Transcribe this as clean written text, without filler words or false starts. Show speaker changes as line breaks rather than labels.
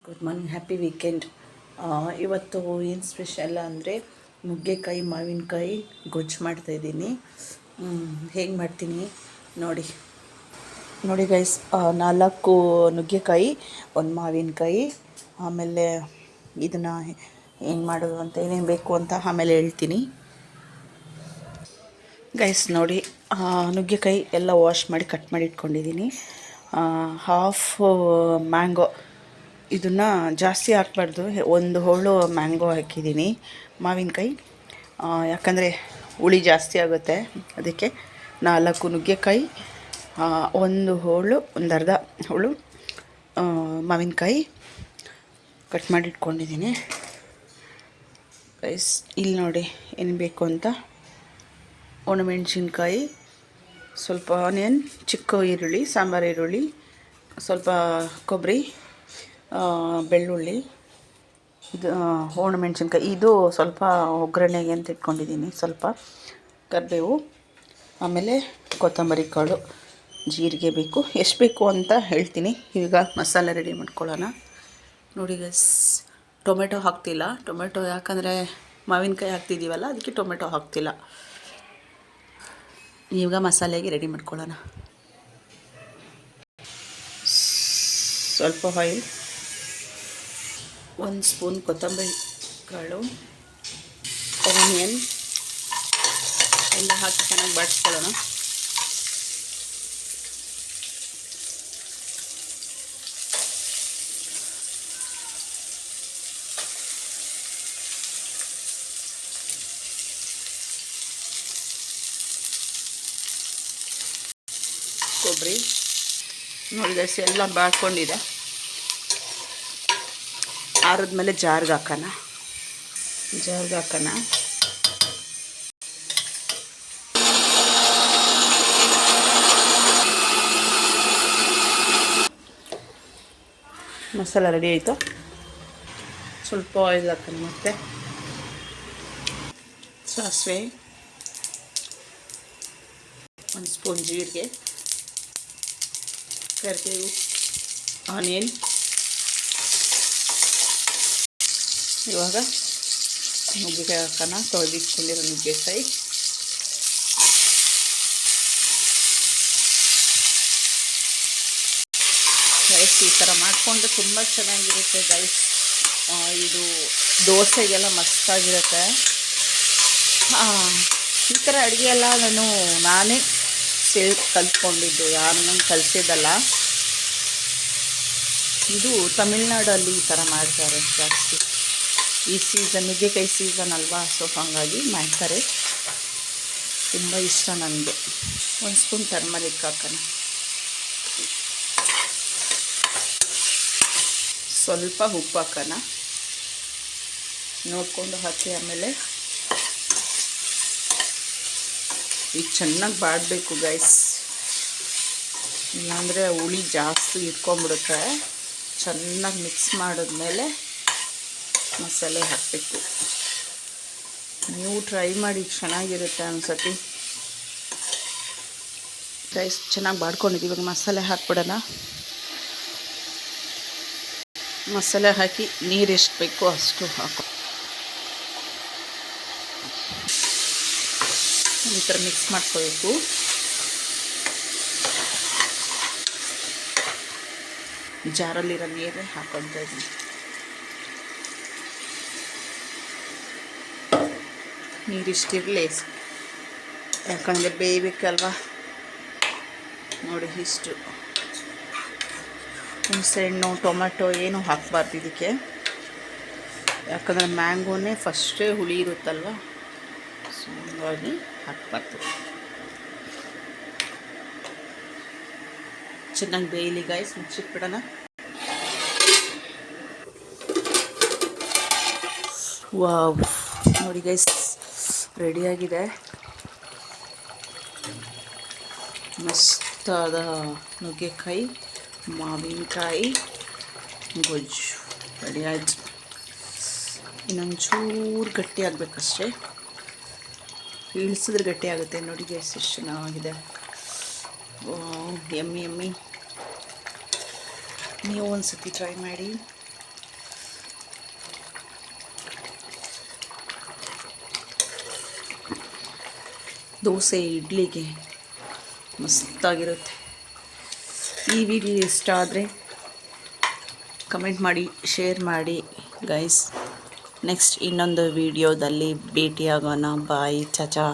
Good morning, happy weekend. ಇವತ್ತು ಏನು special ಅಂದರೆ ನುಗ್ಗೆಕಾಯಿ ಮಾವಿನಕಾಯಿ ಗೊಜ್ಜು ಮಾಡ್ತಾಯಿದ್ದೀನಿ. ಹೇಗೆ ಮಾಡ್ತೀನಿ ನೋಡಿ ನೋಡಿ ಗೈಸ್. 4 ನುಗ್ಗೆಕಾಯಿ, 1 ಮಾವಿನಕಾಯಿ. ಆಮೇಲೆ ಇದನ್ನು ಏನು ಮಾಡೋದು ಅಂತ, ಏನೇನು ಬೇಕು ಅಂತ ಆಮೇಲೆ ಹೇಳ್ತೀನಿ ಗೈಸ್. ನೋಡಿ, ನುಗ್ಗೆಕಾಯಿ ಎಲ್ಲ ವಾಶ್ ಮಾಡಿ ಕಟ್ ಮಾಡಿ ಇಟ್ಕೊಂಡಿದ್ದೀನಿ. ಹಾಫ್ ಮ್ಯಾಂಗೋ, ಇದನ್ನು ಜಾಸ್ತಿ ಹಾಕ್ಬಾರ್ದು, 1 ಹೋಳು ಮ್ಯಾಂಗೋ ಹಾಕಿದ್ದೀನಿ. ಮಾವಿನಕಾಯಿ ಯಾಕಂದರೆ ಹುಳಿ ಜಾಸ್ತಿ ಆಗುತ್ತೆ, ಅದಕ್ಕೆ 4 ನುಗ್ಗೆಕಾಯಿ, 1 ಹೋಳು, 1/2 ಹೋಳು ಮಾವಿನಕಾಯಿ ಕಟ್ ಮಾಡಿ ಇಟ್ಕೊಂಡಿದ್ದೀನಿ ಗೈಸ್. ಇಲ್ಲಿ ನೋಡಿ ಏನು ಬೇಕು ಅಂತ: ಒಣಮೆಣಸಿನ್ಕಾಯಿ, ಸ್ವಲ್ಪ ಆನಿಯನ್, ಚಿಕ್ಕ ಈರುಳ್ಳಿ, ಸಾಂಬಾರು ಈರುಳ್ಳಿ, ಸ್ವಲ್ಪ ಕೊಬ್ಬರಿ, ಬೆಳ್ಳುಳ್ಳಿ, ಇದು ಒಣಮೆಣಸಿನ್ಕಾಯಿ, ಇದು ಸ್ವಲ್ಪ ಒಗ್ಗರಣೆಗೆ ಅಂತ ಇಟ್ಕೊಂಡಿದ್ದೀನಿ, ಸ್ವಲ್ಪ ಕರಿಬೇವು, ಆಮೇಲೆ ಕೊತ್ತಂಬರಿ ಕಾಳು, ಜೀರಿಗೆ ಬೇಕು. ಎಷ್ಟು ಬೇಕು ಅಂತ ಹೇಳ್ತೀನಿ. ಈಗ ಮಸಾಲೆ ರೆಡಿ ಮಾಡ್ಕೊಳ್ಳೋಣ. ನೋಡಿ ಗೈಸ್, ಟೊಮೆಟೊ ಹಾಕ್ತಿಲ್ಲ. ಟೊಮೆಟೊ ಯಾಕಂದರೆ ಮಾವಿನಕಾಯಿ ಹಾಕ್ತಿದ್ದೀವಲ್ಲ, ಅದಕ್ಕೆ ಟೊಮೆಟೊ ಹಾಕ್ತಿಲ್ಲ. ಈಗ ಮಸಾಲೆಗೆ ರೆಡಿ ಮಾಡ್ಕೊಳ್ಳೋಣ. ಸ್ವಲ್ಪ ಆಯಿಲ್, 1 ಸ್ಪೂನ್ ಕೊತ್ತಂಬರಿ ಕಾಳು, ಆನಿಯನ್ ಎಲ್ಲ ಹಾಕಿ ಚೆನ್ನಾಗಿ ಬಾಡಿಸ್ಕೊಳ್ಳೋಣ. ಕೊಬ್ಬರಿ ನೋಡಿ ಗೈಸ್, ಎಲ್ಲ ಬಾಡ್ಕೊಂಡಿದೆ. ಆರಿದ್ಮೇಲೆ ಜಾರ್ಗೆ ಹಾಕೋಣ. ಮಸಾಲ ರೆಡಿ ಆಯಿತು. ಸ್ವಲ್ಪ ಆಯಿಲ್ ಹಾಕೋಣ. ಮತ್ತು ಸಾಸಿವೆ, 1 ಸ್ಪೂನ್ ಜೀರಿಗೆ, ಕರಿಬೇವು, ಆನಿಯನ್. ಇವಾಗ ನುಗ್ಗೆಕಾಯಿ ಹಾಕೋಣ, ತೊಳೆದಿಟ್ಕೊಂಡಿರೋ ನುಗ್ಗೆಕಾಯಿ. ಗೈಸ್, ಈ ಥರ ಮಾಡಿಕೊಂಡ್ರೆ ತುಂಬ ಚೆನ್ನಾಗಿರುತ್ತೆ ಗೈಸ್. ಇದು ದೋಸೆಗೆಲ್ಲ ಮಸ್ತಾಗಿರುತ್ತೆ. ಈ ಥರ ಅಡುಗೆ ಎಲ್ಲ ನಾನೇ ಕಲ್ತ್ಕೊಂಡಿದ್ದು, ಯಾರು ನಂಗೆ ಕಲಿಸಿದ್ದಲ್ಲ. ಇದು ತಮಿಳ್ನಾಡಲ್ಲಿ ಈ ಥರ ಮಾಡ್ತಾರೆ ಜಾಸ್ತಿ. ಈ ಸೀಸನ್ ನುಗ್ಗೆಕಾಯಿ ಸೀಸನ್ ಅಲ್ವಾ, ಸೊ ಹಾಗಾಗಿ ಮಾಡ್ತಾರೆ. ತುಂಬ ಇಷ್ಟ ನನಗೆ. 1 ಸ್ಪೂನ್ ಟರ್ಮರಿಕ್ ಹಾಕೋಣ. ಸ್ವಲ್ಪ ಉಪ್ಪು ಹಾಕೋಣ, ನೋಡಿಕೊಂಡು ಹಾಕಿ. ಆಮೇಲೆ ಈಗ ಚೆನ್ನಾಗಿ ಬಾಡಬೇಕು ಗೈಸ್, ಇಲ್ಲಾಂದರೆ ಹುಳಿ ಜಾಸ್ತಿ ಇಟ್ಕೊಂಡ್ಬಿಡುತ್ತೆ. ಚೆನ್ನಾಗಿ ಮಿಕ್ಸ್ ಮಾಡಿದ್ಮೇಲೆ ಮಸಾಲೆ ಹಾಕಬೇಕು. ನೀವು ಟ್ರೈ ಮಾಡಿ, ಚೆನ್ನಾಗಿರುತ್ತೆ ಅನ್ಸತಿ ಗೈಸ್. ಚೆನ್ನಾಗಿ ಬಾಡ್ಕೊಂಡಿದ್ದೀವಿ. ಇವಾಗ ಮಸಾಲೆ ಹಾಕ್ಬಿಡೋಣ. ಮಸಾಲೆ ಹಾಕಿ ನೀರು ಎಷ್ಟು ಬೇಕೋ ಅಷ್ಟು ಹಾಕೋ. ಈ ಥರ ಮಿಕ್ಸ್ ಮಾಡ್ಕೋಬೇಕು. ಜಾರಲ್ಲಿರೋ ನೀರೇ ಹಾಕೊಳ್ತಾ ಇದ್ದೀನಿ. ನೀರಿಷ್ಟಿರಲಿ, ಯಾಕಂದರೆ ಬೇಯಬೇಕಲ್ವ. ನೋಡಿ, ಇಷ್ಟು. ಹುಣಸೆಹಣ್ಣು, ಟೊಮೆಟೊ ಏನೂ ಹಾಕಬಾರ್ದು ಇದಕ್ಕೆ, ಯಾಕಂದರೆ ಮ್ಯಾಂಗೋನೇ ಫಸ್ಟೇ ಹುಳಿ ಇರುತ್ತಲ್ವ, ಸೊ ಹಾಗಾಗಿ ಹಾಕಬಾರ್ದು. ಚೆನ್ನಾಗಿ ಬೇಯಲಿ ಗೈಸ್, ಮುಚ್ಚಿಟ್ಬಿಡೋಣ. ವಾವ್, ನೋಡಿ ಗೈಸ್, ರೆಡಿಯಾಗಿದೆ. ಮಸ್ತಾದ ನುಗ್ಗೆಕಾಯಿ ಮಾವಿನಕಾಯಿ ಗೊಜ್ಜು ರೆಡಿ ಆಯಿತು. ಇನ್ನೊಂಚೂರು ಗಟ್ಟಿ ಆಗಬೇಕಷ್ಟೇ, ಇಳಿಸಿದ್ರೆ ಗಟ್ಟಿ ಆಗುತ್ತೆ. ನೋಡಿ ಗೈಸ್, ಎಷ್ಟು ಚೆನ್ನಾಗಿದೆ. ಯಮ್ಮಿ. ನೀವು ಒಂದು ಸತಿ ಟ್ರೈ ಮಾಡಿ. ದೋಸೆ ಇಡ್ಲಿಗೆ ಮಸ್ತಾಗಿರುತ್ತೆ. ಈ ವಿಡಿಯೋ ಇಷ್ಟ ಆದರೆ ಕಮೆಂಟ್ ಮಾಡಿ, ಶೇರ್ ಮಾಡಿ ಗೈಸ್. ನೆಕ್ಸ್ಟ್ ಇನ್ನೊಂದು ವಿಡಿಯೋದಲ್ಲಿ ಭೇಟಿಯಾಗೋಣ. ಬಾಯ್, ಚಾಚಾ.